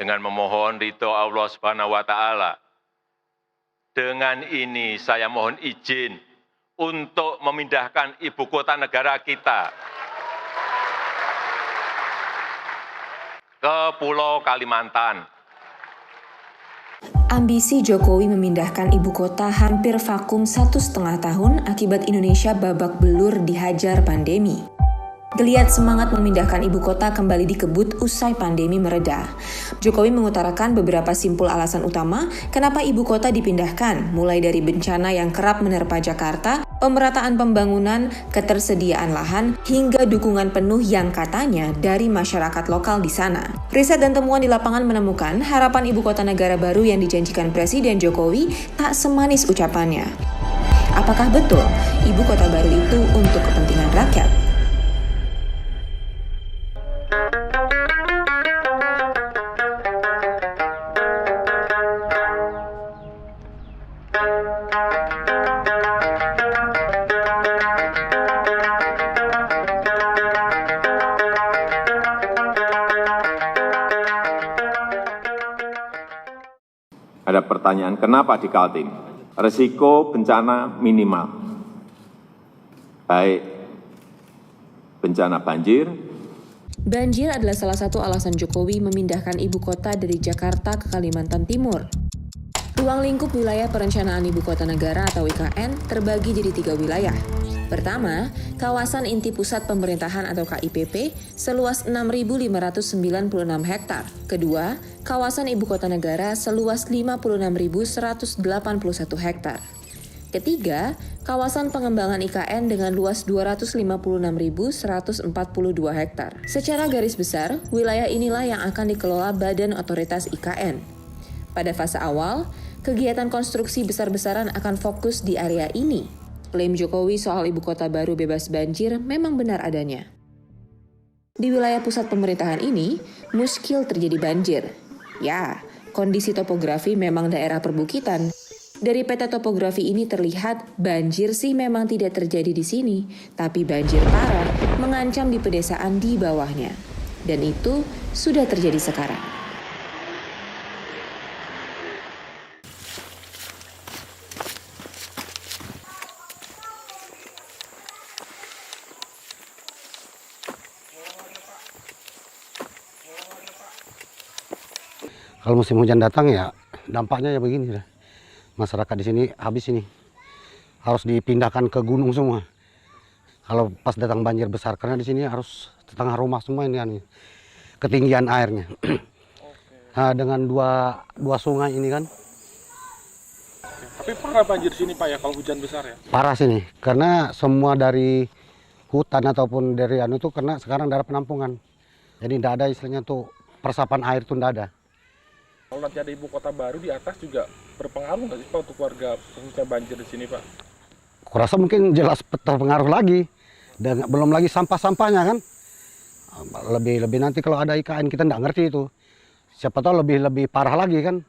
dengan memohon ridho Allah Subhanahu wa Ta'ala. Dengan ini saya mohon izin untuk memindahkan ibu kota negara kita ke Pulau Kalimantan. Ambisi Jokowi memindahkan ibu kota hampir vakum 1,5 tahun akibat Indonesia babak belur dihajar pandemi. Geliat semangat memindahkan ibu kota kembali dikebut usai pandemi mereda. Jokowi mengutarakan beberapa simpul alasan utama kenapa ibu kota dipindahkan, mulai dari bencana yang kerap menerpa Jakarta, pemerataan pembangunan, ketersediaan lahan, hingga dukungan penuh yang katanya dari masyarakat lokal di sana. Riset dan temuan di lapangan menemukan harapan ibu kota negara baru yang dijanjikan Presiden Jokowi tak semanis ucapannya. Apakah betul ibu kota baru itu untuk kepentingan rakyat? Ada pertanyaan, kenapa di Kaltim? Resiko bencana minimal. Baik bencana banjir. Banjir adalah salah satu alasan Jokowi memindahkan ibu kota dari Jakarta ke Kalimantan Timur. Ruang lingkup wilayah perencanaan ibu kota negara atau IKN terbagi jadi 3 wilayah. Pertama, kawasan inti pusat pemerintahan atau KIPP seluas 6.596 hektar. Kedua, kawasan ibu kota negara seluas 56.181 hektar. Ketiga, kawasan pengembangan IKN dengan luas 256.142 hektar. Secara garis besar, wilayah inilah yang akan dikelola Badan Otoritas IKN. Pada fase awal, kegiatan konstruksi besar-besaran akan fokus di area ini. Klaim Jokowi soal ibu kota baru bebas banjir memang benar adanya. Di wilayah pusat pemerintahan ini, muskil terjadi banjir. Ya, kondisi topografi memang daerah perbukitan. Dari peta topografi ini terlihat banjir sih memang tidak terjadi di sini, tapi banjir parah mengancam di pedesaan di bawahnya. Dan itu sudah terjadi sekarang. Kalau musim hujan datang ya dampaknya ya begini lah. Masyarakat di sini habis ini. Harus dipindahkan ke gunung semua. Kalau pas datang banjir besar karena di sini harus setengah rumah semua ini ketinggian airnya. Nah, dengan dua sungai ini kan. Tapi parah banjir sini Pak ya kalau hujan besar ya? Parah sini karena semua dari hutan ataupun dari itu karena sekarang daerah penampungan. Jadi tidak ada istilahnya tuh persapan air tuh tidak ada. Kalau nanti ada ibu kota baru di atas juga berpengaruh nggak sih Pak untuk warga khususnya banjir di sini Pak? Kurasa mungkin jelas terpengaruh lagi. Dan belum lagi sampah-sampahnya kan. Lebih nanti kalau ada IKN kita nggak ngerti itu. Siapa tahu lebih parah lagi kan.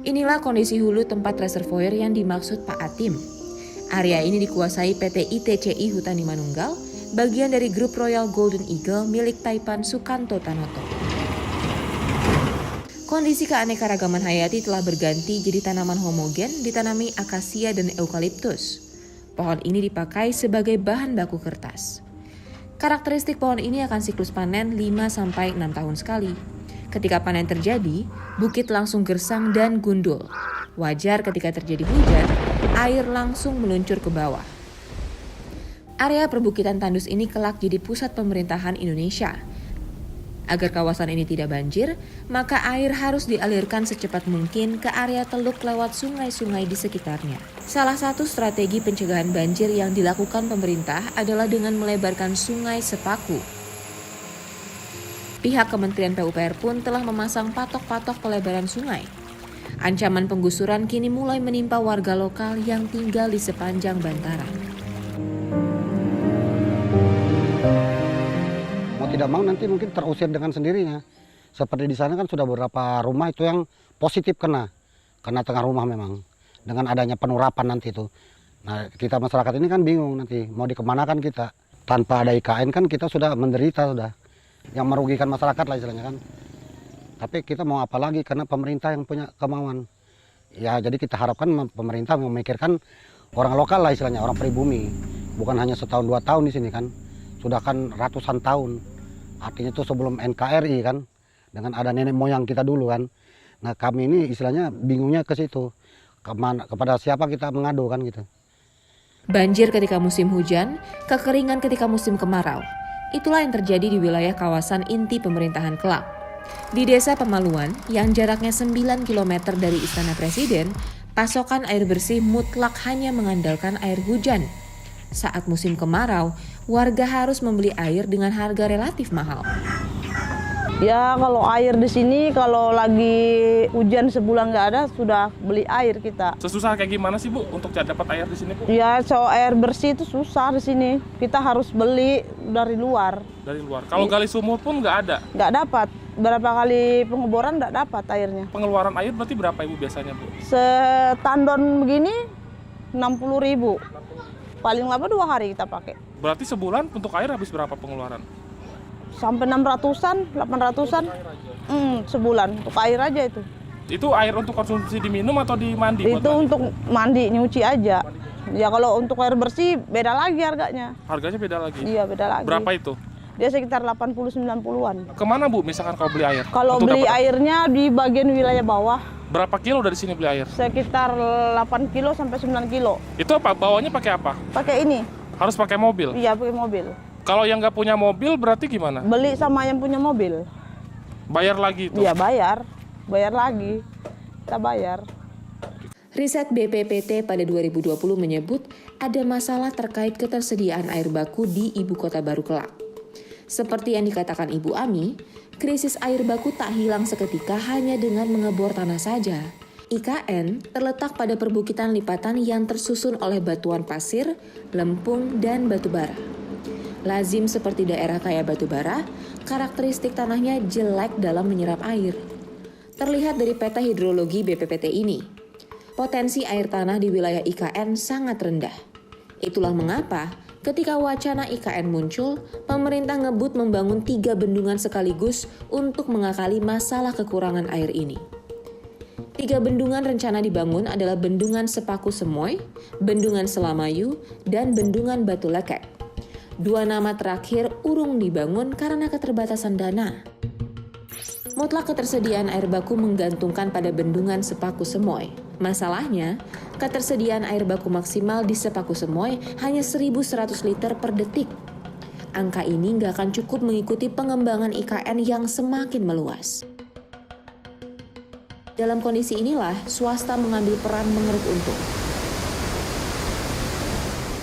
Inilah kondisi hulu tempat reservoir yang dimaksud Pak Atim. Area ini dikuasai PT ITCI Hutani Manunggal, bagian dari grup Royal Golden Eagle milik Taipan Sukanto Tanoto. Kondisi keanekaragaman hayati telah berganti jadi tanaman homogen ditanami akasia dan eukaliptus. Pohon ini dipakai sebagai bahan baku kertas. Karakteristik pohon ini akan siklus panen 5-6 tahun sekali. Ketika panen terjadi, bukit langsung gersang dan gundul. Wajar ketika terjadi hujan, air langsung meluncur ke bawah. Area perbukitan tandus ini kelak jadi pusat pemerintahan Indonesia. Agar kawasan ini tidak banjir, maka air harus dialirkan secepat mungkin ke area teluk lewat sungai-sungai di sekitarnya. Salah satu strategi pencegahan banjir yang dilakukan pemerintah adalah dengan melebarkan sungai sepaku. Pihak Kementerian PUPR pun telah memasang patok-patok pelebaran sungai. Ancaman penggusuran kini mulai menimpa warga lokal yang tinggal di sepanjang bantaran. Tidak mau nanti mungkin terusir dengan sendirinya. Seperti di sana kan sudah beberapa rumah itu yang positif kena tengah rumah memang. Dengan adanya penurapan nanti itu. Nah kita masyarakat ini kan bingung nanti mau dikemanakan kita. Tanpa ada IKN kan kita sudah menderita sudah. Yang merugikan masyarakat lah istilahnya kan. Tapi kita mau apa lagi karena pemerintah yang punya kemauan. Ya jadi kita harapkan pemerintah memikirkan orang lokal lah istilahnya, orang pribumi. Bukan hanya setahun 2 tahun di sini kan. Sudah kan ratusan tahun. Artinya itu sebelum NKRI kan. Dengan ada nenek moyang kita dulu kan. Nah kami ini istilahnya bingungnya ke situ. Kepada siapa kita mengadu kan gitu. Banjir ketika musim hujan, kekeringan ketika musim kemarau. Itulah yang terjadi di wilayah kawasan inti pemerintahan Kelak. Di Desa Pemaluan, yang jaraknya 9 km dari Istana Presiden, pasokan air bersih mutlak hanya mengandalkan air hujan. Saat musim kemarau, warga harus membeli air dengan harga relatif mahal. Ya kalau air di sini kalau lagi hujan sebulan nggak ada sudah beli air kita. Sesusah kayak gimana sih Bu untuk dapat air di sini Bu? Ya air bersih itu susah di sini. Kita harus beli dari luar. Dari luar. Kalau gali sumur pun nggak ada? Nggak dapat. Berapa kali pengeboran nggak dapat airnya. Pengeluaran air berarti berapa Ibu biasanya Bu? Setandon begini 60.000. Paling lama 2 hari kita pakai. Berarti sebulan untuk air habis berapa pengeluaran? Sampai 600-an, 800-an sebulan untuk air aja itu. Itu air untuk konsumsi diminum atau di mandi? Itu untuk mandi, nyuci aja. Ya kalau untuk air bersih beda lagi harganya. Harganya beda lagi? Iya beda lagi. Berapa itu? Dia sekitar 80-90-an. Kemana Bu misalkan kalau beli air? Kalau beli airnya di bagian wilayah bawah. Berapa kilo dari sini beli air? Sekitar 8 kilo sampai 9 kilo. Itu apa? Bawanya pakai apa? Pakai ini. Harus pakai mobil? Iya pakai mobil. Kalau yang nggak punya mobil berarti gimana? Beli sama yang punya mobil. Bayar lagi itu? Iya bayar lagi. Kita bayar. Riset BPPT pada 2020 menyebut ada masalah terkait ketersediaan air baku di Ibu Kota Baru Kelak. Seperti yang dikatakan Ibu Ami, krisis air baku tak hilang seketika hanya dengan mengebor tanah saja. IKN terletak pada perbukitan lipatan yang tersusun oleh batuan pasir, lempung, dan batu bara. Lazim seperti daerah kaya batu bara, karakteristik tanahnya jelek dalam menyerap air. Terlihat dari peta hidrologi BPPT ini, potensi air tanah di wilayah IKN sangat rendah. Itulah mengapa ketika wacana IKN muncul, pemerintah ngebut membangun 3 bendungan sekaligus untuk mengakali masalah kekurangan air ini. 3 bendungan rencana dibangun adalah Bendungan Sepaku Semoy, Bendungan Selamayu, dan Bendungan Batu Lekek. 2 nama terakhir urung dibangun karena keterbatasan dana. Mutlak ketersediaan air baku menggantungkan pada Bendungan Sepaku Semoy. Masalahnya, ketersediaan air baku maksimal di Sepaku Semoy hanya 1.100 liter per detik. Angka ini nggak akan cukup mengikuti pengembangan IKN yang semakin meluas. Dalam kondisi inilah, swasta mengambil peran mengeruk untung.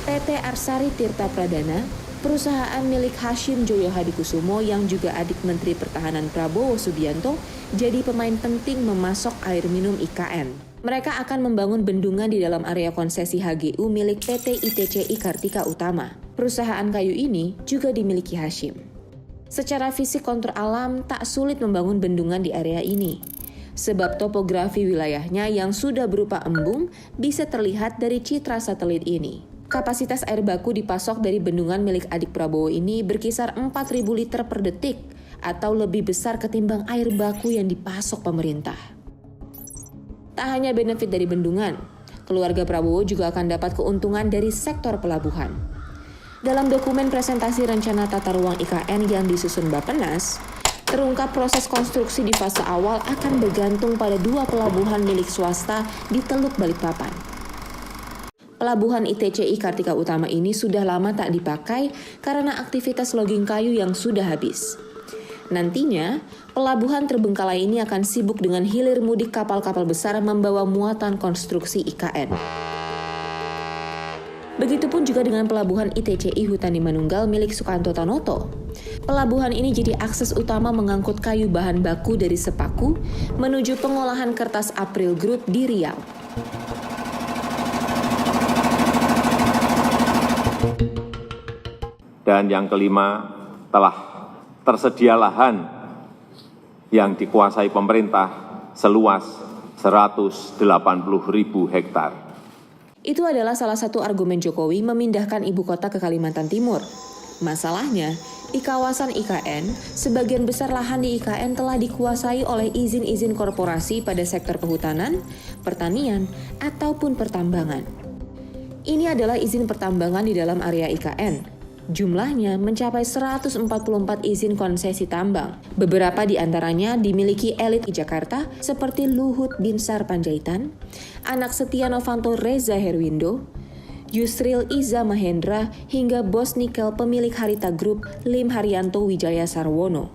PT Arsari Tirta Pradana, perusahaan milik Hashim Joyo Hadikusumo yang juga adik Menteri Pertahanan Prabowo Subianto, jadi pemain penting memasok air minum IKN. Mereka akan membangun bendungan di dalam area konsesi HGU milik PT ITCI Kartika Utama. Perusahaan kayu ini juga dimiliki Hashim. Secara fisik kontur alam tak sulit membangun bendungan di area ini. Sebab topografi wilayahnya yang sudah berupa embung bisa terlihat dari citra satelit ini. Kapasitas air baku dipasok dari bendungan milik adik Prabowo ini berkisar 4.000 liter per detik atau lebih besar ketimbang air baku yang dipasok pemerintah. Tak hanya benefit dari bendungan, keluarga Prabowo juga akan dapat keuntungan dari sektor pelabuhan. Dalam dokumen presentasi rencana tata ruang IKN yang disusun Bappenas, terungkap proses konstruksi di fase awal akan bergantung pada 2 pelabuhan milik swasta di Teluk Balikpapan. Pelabuhan ITCI Kartika Utama ini sudah lama tak dipakai karena aktivitas logging kayu yang sudah habis. Nantinya, pelabuhan terbengkalai ini akan sibuk dengan hilir mudik kapal-kapal besar membawa muatan konstruksi IKN. Begitupun juga dengan pelabuhan ITCI Hutani Manunggal milik Sukanto Tanoto. Pelabuhan ini jadi akses utama mengangkut kayu bahan baku dari Sepaku menuju pengolahan kertas April Group di Riau. Dan yang kelima, telah tersedia lahan yang dikuasai pemerintah seluas 180.000 hektar. Itu adalah salah satu argumen Jokowi memindahkan ibu kota ke Kalimantan Timur. Masalahnya, Di kawasan IKN, sebagian besar lahan di IKN telah dikuasai oleh izin-izin korporasi pada sektor kehutanan, pertanian, ataupun pertambangan. Ini adalah izin pertambangan di dalam area IKN. Jumlahnya mencapai 144 izin konsesi tambang. Beberapa di antaranya dimiliki elit di Jakarta seperti Luhut Binsar Panjaitan, anak Setia Novanto Reza Herwindo, Yusril Iza Mahendra, hingga bos nikel pemilik Harita Group Lim Haryanto Wijaya Sarwono.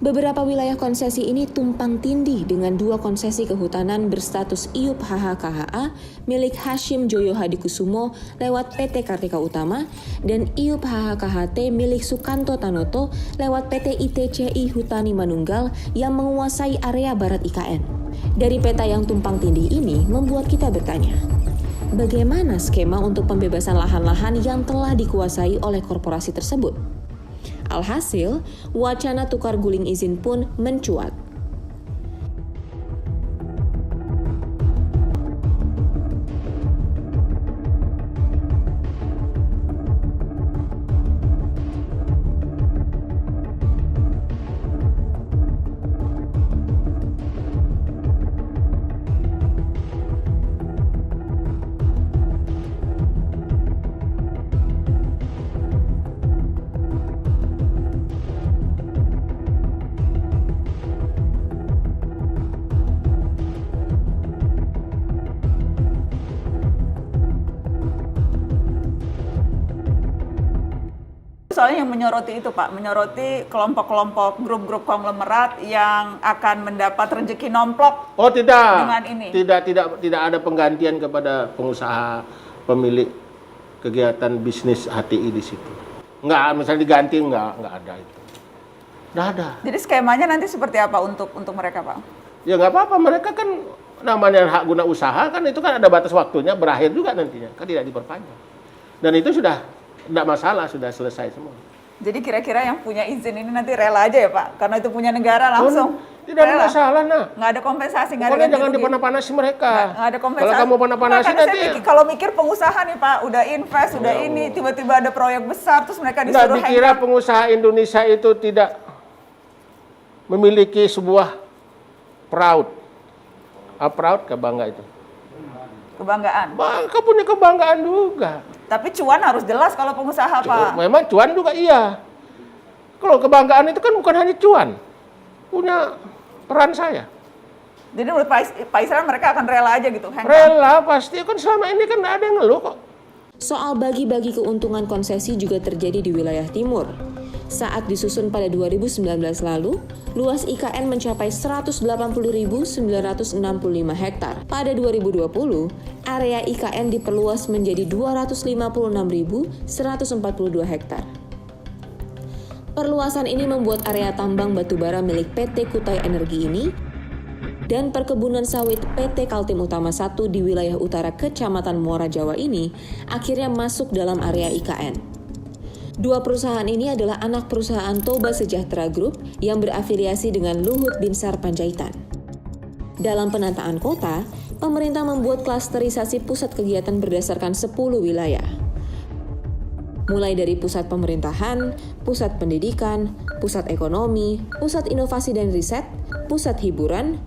Beberapa wilayah konsesi ini tumpang tindih dengan 2 konsesi kehutanan berstatus IUP HHKHA milik Hashim Joyo Hadikusumo lewat PT Kartika Utama dan IUP HHKHT milik Sukanto Tanoto lewat PT ITCI Hutani Manunggal yang menguasai area barat IKN. Dari peta yang tumpang tindih ini membuat kita bertanya, bagaimana skema untuk pembebasan lahan-lahan yang telah dikuasai oleh korporasi tersebut? Alhasil, wacana tukar guling izin pun mencuat. Soalnya yang menyoroti itu Pak, menyoroti kelompok-kelompok grup-grup konglomerat yang akan mendapat rezeki nomplok. Oh tidak, dengan ini. Tidak ada penggantian kepada pengusaha pemilik kegiatan bisnis HTI di situ. Enggak, misalnya diganti enggak ada itu. Enggak ada. Jadi skemanya nanti seperti apa untuk mereka Pak? Ya nggak apa-apa, mereka kan namanya hak guna usaha kan itu kan ada batas waktunya, berakhir juga nantinya, kan tidak diperpanjang. Dan itu sudah tidak masalah, sudah selesai semua. Jadi kira-kira yang punya izin ini nanti rela aja ya Pak? Karena itu punya negara langsung. Tidak ada masalah, nah. Nggak ada kompensasi, nggak ada Pokoknya ganti jangan rugi. dipanah-panasi mereka. Nggak ada kompensasi. Kalau kamu panah-panasi nanti. Kalau mikir pengusaha nih Pak, udah invest, udah ini, tiba-tiba ada proyek besar, terus mereka disuruh Nggak dikira pengusaha Indonesia itu tidak memiliki sebuah proud. Proud, kebangga itu. Kebanggaan. Mereka punya kebanggaan juga. Tapi cuan harus jelas kalau pengusaha Pak. Memang cuan juga iya. Kalau kebanggaan itu kan bukan hanya cuan. Punya peran saya. Jadi menurut Pak Isran mereka akan rela aja gitu? Rela pasti, kan selama ini kan nggak ada yang ngeluh kok. Soal bagi-bagi keuntungan konsesi juga terjadi di wilayah timur. Saat disusun pada 2019 lalu, luas IKN mencapai 180.965 hektar. Pada 2020, area IKN diperluas menjadi 256.142 hektar. Perluasan ini membuat area tambang batubara milik PT Kutai Energi ini dan perkebunan sawit PT Kaltim Utama 1 di wilayah utara Kecamatan Muara Jawa ini akhirnya masuk dalam area IKN. 2 perusahaan ini adalah anak perusahaan Toba Sejahtera Group yang berafiliasi dengan Luhut Binsar Panjaitan. Dalam penataan kota, pemerintah membuat klasterisasi pusat kegiatan berdasarkan 10 wilayah. Mulai dari pusat pemerintahan, pusat pendidikan, pusat ekonomi, pusat inovasi dan riset, pusat hiburan,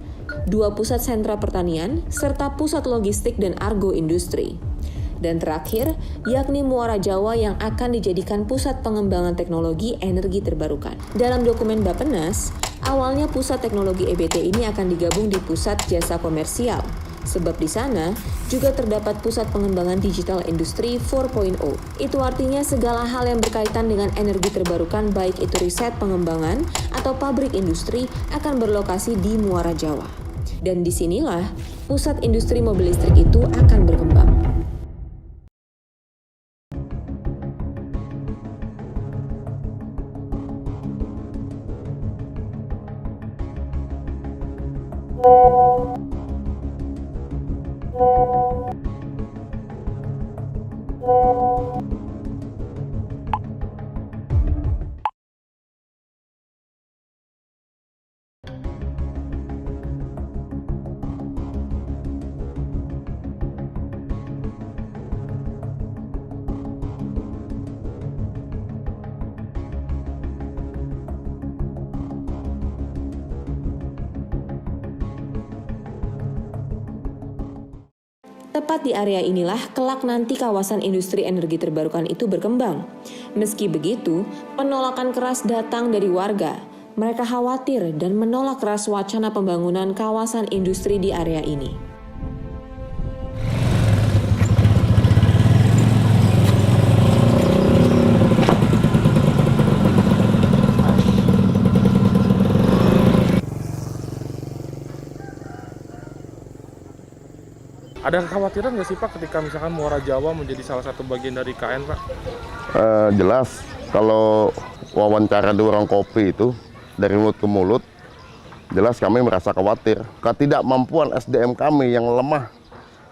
2 pusat sentra pertanian, serta pusat logistik dan argo industri. Dan terakhir, yakni Muara Jawa yang akan dijadikan pusat pengembangan teknologi energi terbarukan. Dalam dokumen Bappenas, awalnya pusat teknologi EBT ini akan digabung di pusat jasa komersial, sebab di sana juga terdapat pusat pengembangan digital industri 4.0. Itu artinya segala hal yang berkaitan dengan energi terbarukan, baik itu riset pengembangan atau pabrik industri, akan berlokasi di Muara Jawa. Dan disinilah pusat industri mobil listrik itu akan berkembang. Tepat di area inilah kelak nanti kawasan industri energi terbarukan itu berkembang. Meski begitu, penolakan keras datang dari warga. Mereka khawatir dan menolak keras wacana pembangunan kawasan industri di area ini. Ada kekhawatiran nggak sih Pak ketika misalkan Muara Jawa menjadi salah satu bagian dari IKN Pak? Jelas, kalau wawancara di warung kopi itu dari mulut ke mulut, jelas kami merasa khawatir. Ketidakmampuan SDM kami yang lemah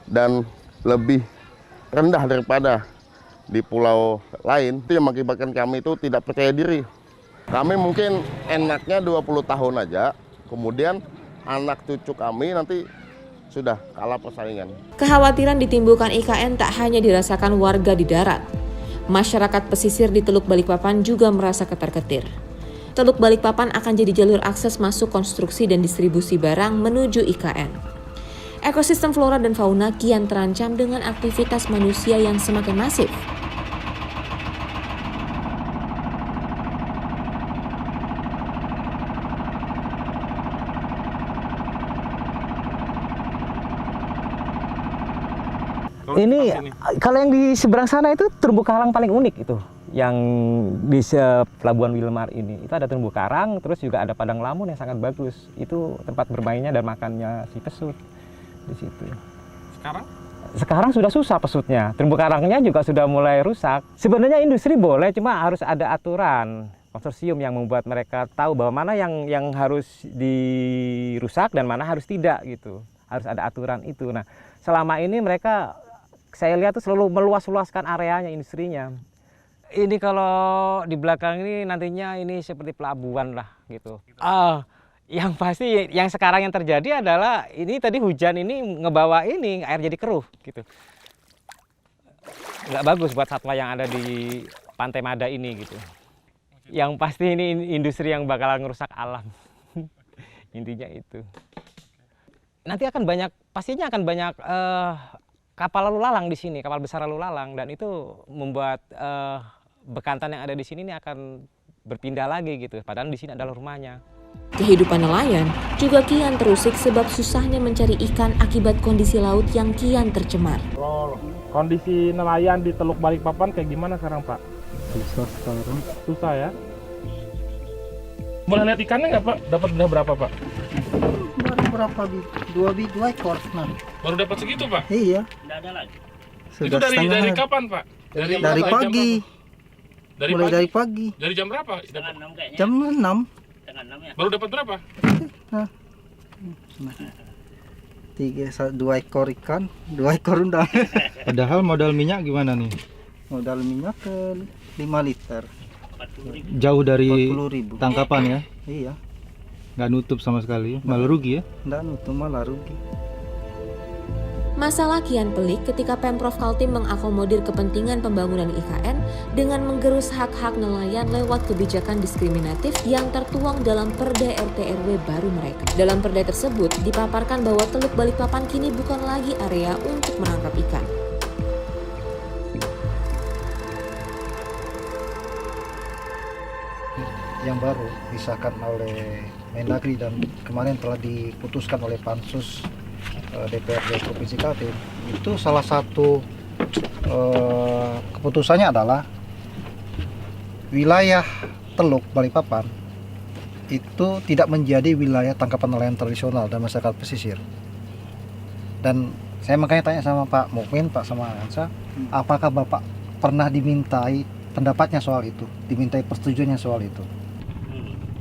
dan lebih rendah daripada di pulau lain, itu yang mengakibatkan kami itu tidak percaya diri. Kami mungkin enaknya 20 tahun aja, kemudian anak cucu kami nanti sudah kalah persaingan. Kekhawatiran ditimbulkan IKN tak hanya dirasakan warga di darat. Masyarakat pesisir di Teluk Balikpapan juga merasa ketar-ketir. Teluk Balikpapan akan jadi jalur akses masuk konstruksi dan distribusi barang menuju IKN. Ekosistem flora dan fauna kian terancam dengan aktivitas manusia yang semakin masif. Ini kalau yang di seberang sana itu terumbu karang paling unik itu, yang di Pelabuhan Wilmar ini. Itu ada terumbu karang, terus juga ada padang lamun yang sangat bagus. Itu tempat bermainnya dan makannya si pesut di situ. Sekarang sudah susah pesutnya. Terumbu karangnya juga sudah mulai rusak. Sebenarnya industri boleh, cuma harus ada aturan konsorsium yang membuat mereka tahu bahwa mana yang harus dirusak dan mana harus tidak gitu. Harus ada aturan itu. Nah, selama ini mereka saya lihat tuh selalu meluas-luaskan areanya industrinya. Ini kalau di belakang ini nantinya ini seperti pelabuhan lah gitu. Yang pasti yang sekarang yang terjadi adalah ini tadi hujan ini ngebawa ini air jadi keruh gitu. Nggak bagus buat satwa yang ada di Pantai Mada ini gitu. Yang pasti ini industri yang bakalan ngerusak alam. Intinya itu. Nanti akan banyak, pastinya akan banyak kapal lalu lalang di sini, kapal besar lalu lalang, dan itu membuat bekantan yang ada di sini ini akan berpindah lagi gitu. Padahal di sini adalah rumahnya. Kehidupan nelayan juga kian terusik sebab susahnya mencari ikan akibat kondisi laut yang kian tercemar. Kondisi nelayan di Teluk Balikpapan kayak gimana sekarang Pak? Susah sekarang. Susah ya? Boleh lihat ikannya nggak Pak? Dapat udah berapa Pak? Baru berapa? Dua ekor. Nah. Baru dapat segitu Pak? Iya. Nggak ada lagi. Sudah itu dari kapan Pak? Dari pagi. Mulai dari pagi. Dari jam berapa? Jam 6. Ya? Baru dapat berapa? Nah. 2 ekor ikan, 2 ekor udang. Padahal modal minyak gimana nih? Modal minyak ke 5 liter. Jauh dari tangkapan ya? Iya. Nggak nutup sama sekali, malah rugi ya? Nggak nutup, malah rugi. Masalah kian pelik ketika Pemprov Kaltim mengakomodir kepentingan pembangunan IKN dengan menggerus hak-hak nelayan lewat kebijakan diskriminatif yang tertuang dalam Perda RT RW baru mereka. Dalam perda tersebut dipaparkan bahwa Teluk Balikpapan kini bukan lagi area untuk menangkap ikan. Yang baru disahkan oleh Mendagri dan kemarin telah diputuskan oleh Pansus DPRD Provinsi Kaltim, itu salah satu keputusannya adalah wilayah Teluk Balikpapan itu tidak menjadi wilayah tangkapan nelayan tradisional dan masyarakat pesisir. Dan saya makanya tanya sama Pak Mukmin, Pak sama Ansa, apakah Bapak pernah dimintai pendapatnya soal itu, dimintai persetujuannya soal itu?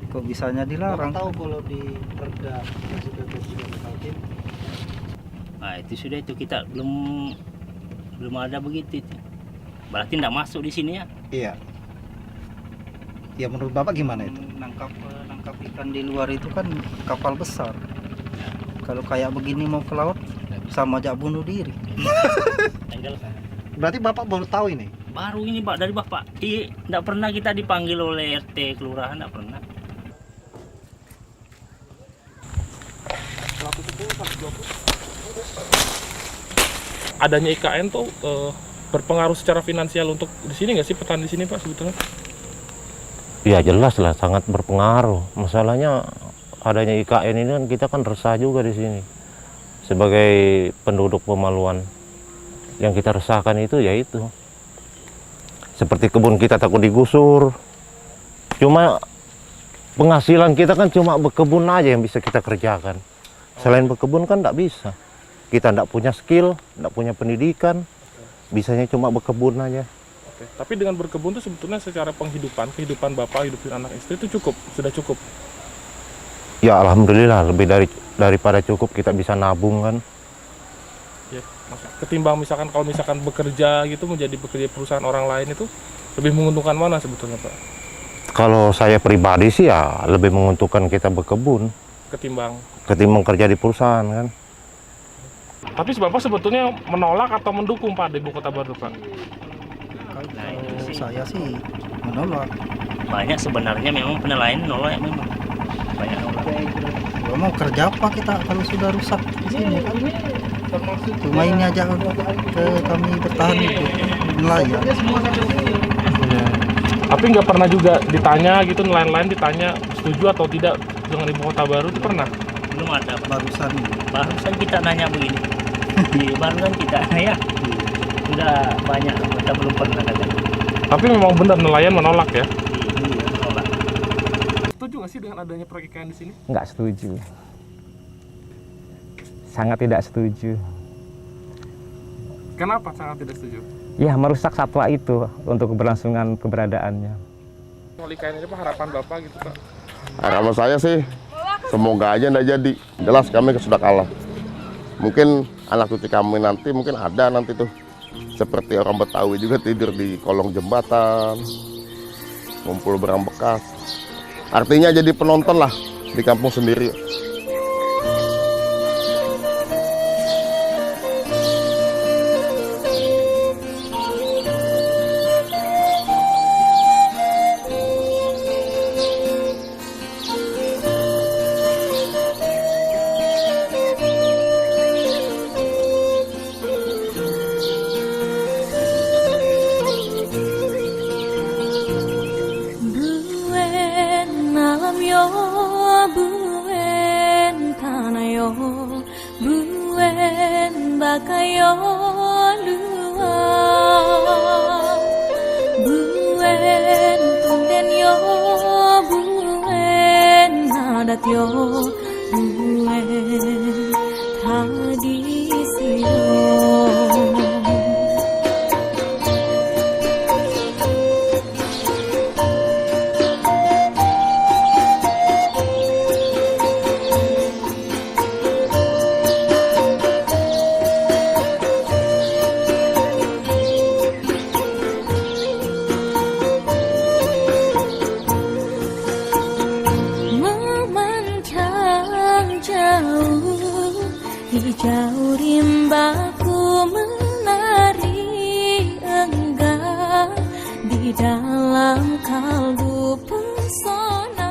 Kok bisanya dilarang? Tahu kalau di Perda Kaltim. Nah itu sudah itu kita belum ada begitu itu. Berarti tidak masuk di sini ya? Iya. Ya menurut Bapak gimana itu? Nangkap ikan di luar itu kan kapal besar. Kalau kayak begini mau ke laut sama aja bunuh diri. Berarti Bapak baru tahu ini? Baru ini Pak, dari Bapak. Tidak pernah kita dipanggil oleh RT kelurahan, tidak pernah. adanya IKN tuh berpengaruh secara finansial untuk di sini nggak sih, petani di sini Pak sebetulnya? Ya jelas lah, sangat berpengaruh. Masalahnya adanya IKN ini kan kita kan resah juga di sini. Sebagai penduduk Pemaluan, yang kita resahkan itu yaitu seperti kebun kita takut digusur. Cuma penghasilan kita kan cuma berkebun aja yang bisa kita kerjakan. Selain berkebun kan tidak bisa. Kita tidak punya skill, tidak punya pendidikan, bisanya cuma berkebun aja. Oke. Tapi dengan berkebun itu sebetulnya secara kehidupan Bapak, hidupin anak istri itu sudah cukup? Ya alhamdulillah, lebih daripada cukup, kita bisa nabung kan. Ya, ketimbang kalau misalkan bekerja gitu, menjadi bekerja perusahaan orang lain itu lebih menguntungkan mana sebetulnya Pak? Kalau saya pribadi sih ya lebih menguntungkan kita berkebun Ketimbang kerja di perusahaan kan. Tapi Bapak sebetulnya menolak atau mendukung Pak di Ibu Kota Baru Pak? Nah, Saya sih menolak. banyak sebenarnya memang penelayan nolak memang. Banyak nolak. Gak mau kerja apa kita kalau sudah rusak di sini kan? Cuma ini aja ke kami bertahan itu nelayan. Tapi nggak pernah juga ditanya gitu, nelayan-nelayan ditanya setuju atau tidak dengan Ibu Kota Baru itu pernah? Belum ada Pak. Barusan kita nanya begini. Barusan kita ya. Sudah banyak, kita belum pernah katanya. Tapi memang benar nelayan menolak ya? Iya, menolak. Setuju nggak sih dengan adanya proyek IKN di sini? Nggak setuju. Sangat tidak setuju. Kenapa sangat tidak setuju? Ya merusak satwa itu untuk keberlangsungan keberadaannya. Soal IKN ini Pak, harapan Bapak gitu Pak? Harapan saya sih semoga aja nggak jadi. Jelas kami sudah kalah. Mungkin anak cucu kami nanti mungkin ada nanti tuh seperti orang Betawi juga tidur di kolong jembatan, ngumpul barang bekas. Artinya jadi penonton lah di kampung sendiri. Buen tanayo, buen bakayo lua, buen tundenyo, buen nadatyo, buen tradisio. Hijau rimbaku menari enggan di dalam kalbu pesona.